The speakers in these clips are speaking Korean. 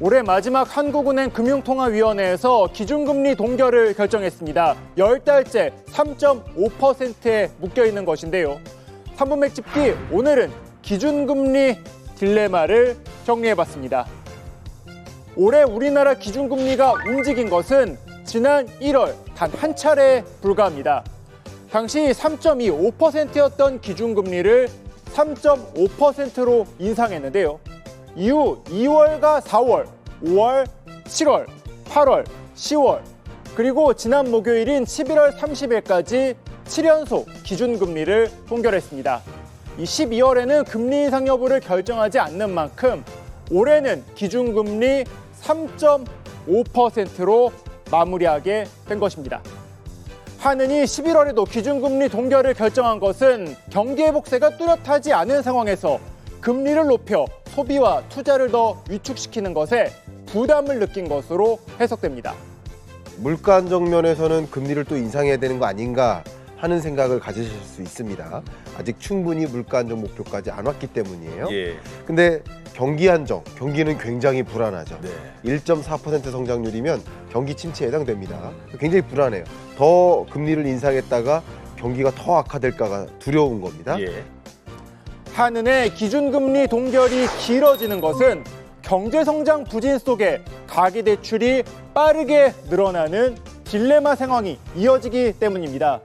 올해 마지막 한국은행 금융통화위원회에서 기준금리 동결을 결정했습니다. 10달째 3.5%에 묶여있는 것인데요. 3분 맥집기 오늘은 기준금리 딜레마를 정리해봤습니다. 올해 우리나라 기준금리가 움직인 것은 지난 1월 단 한 차례에 불과합니다. 당시 3.25%였던 기준금리를 3.5%로 인상했는데요. 이후 2월과 4월, 5월, 7월, 8월, 10월, 그리고 지난 목요일인 11월 30일까지 7연속 기준금리를 동결했습니다. 이 12월에는 금리 인상 여부를 결정하지 않는 만큼 올해는 기준금리 3.5%로 마무리하게 된 것입니다. 한은이 11월에도 기준금리 동결을 결정한 것은 경기회복세가 뚜렷하지 않은 상황에서 금리를 높여 소비와 투자를 더 위축시키는 것에 부담을 느낀 것으로 해석됩니다. 물가 안정 면에서는 금리를 또 인상해야 되는 거 아닌가 하는 생각을 가지실 수 있습니다. 아직 충분히 물가 안정 목표까지 안 왔기 때문이에요. 근데 경기 안정, 경기는 굉장히 불안하죠. 1.4% 성장률이면 경기 침체에 해당됩니다. 굉장히 불안해요. 더 금리를 인상했다가 경기가 더 악화될까가 두려운 겁니다. 한은의 기준금리 동결이 길어지는 것은 경제성장 부진 속에 가계대출이 빠르게 늘어나는 딜레마 상황이 이어지기 때문입니다.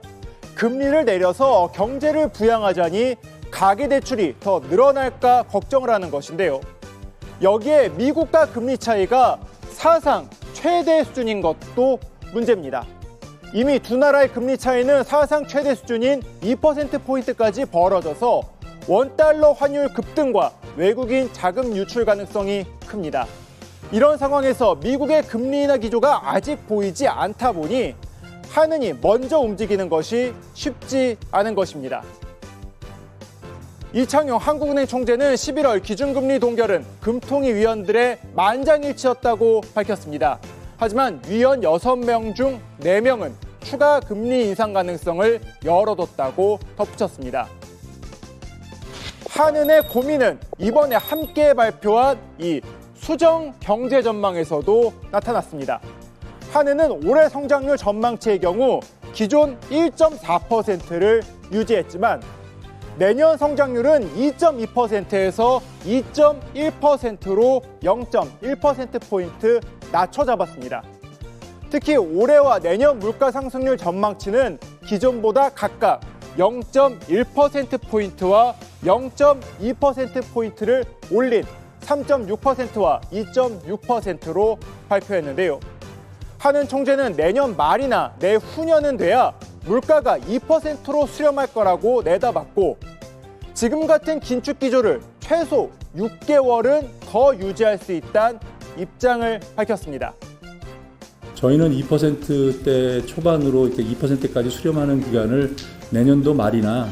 금리를 내려서 경제를 부양하자니 가계대출이 더 늘어날까 걱정을 하는 것인데요. 여기에 미국과 금리 차이가 사상 최대 수준인 것도 문제입니다. 이미 두 나라의 금리 차이는 사상 최대 수준인 2%포인트까지 벌어져서 원달러 환율 급등과 외국인 자금 유출 가능성이 큽니다. 이런 상황에서 미국의 금리 인하 기조가 아직 보이지 않다 보니 한은이 먼저 움직이는 것이 쉽지 않은 것입니다. 이창용 한국은행 총재는 11월 기준금리 동결은 금통위 위원들의 만장일치였다고 밝혔습니다. 하지만 위원 6명 중 4명은 추가 금리 인상 가능성을 열어뒀다고 덧붙였습니다. 한은의 고민은 이번에 함께 발표한 이 수정 경제 전망에서도 나타났습니다. 한은은 올해 성장률 전망치의 경우 기존 1.4%를 유지했지만 내년 성장률은 2.2%에서 2.1%로 0.1%포인트 낮춰 잡았습니다. 특히 올해와 내년 물가 상승률 전망치는 기존보다 각각 0.1%포인트와 0.2%포인트를 올린 3.6%와 2.6%로 발표했는데요. 한은 총재는 내년 말이나 내후년은 돼야 물가가 2%로 수렴할 거라고 내다봤고 지금 같은 긴축 기조를 최소 6개월은 더 유지할 수 있다는 입장을 밝혔습니다. 저희는 2%대 초반으로 이렇게 2%까지 수렴하는 기간을 내년도 말이나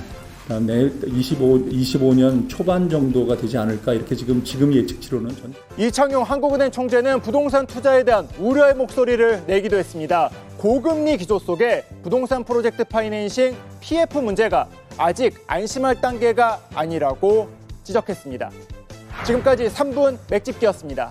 내 25년 초반 정도가 되지 않을까 이렇게 지금 예측치로는 이창용 한국은행 총재는 부동산 투자에 대한 우려의 목소리를 내기도 했습니다. 고금리 기조 속에 부동산 프로젝트 파이낸싱 PF 문제가 아직 안심할 단계가 아니라고 지적했습니다. 지금까지 3분 맥집기였습니다.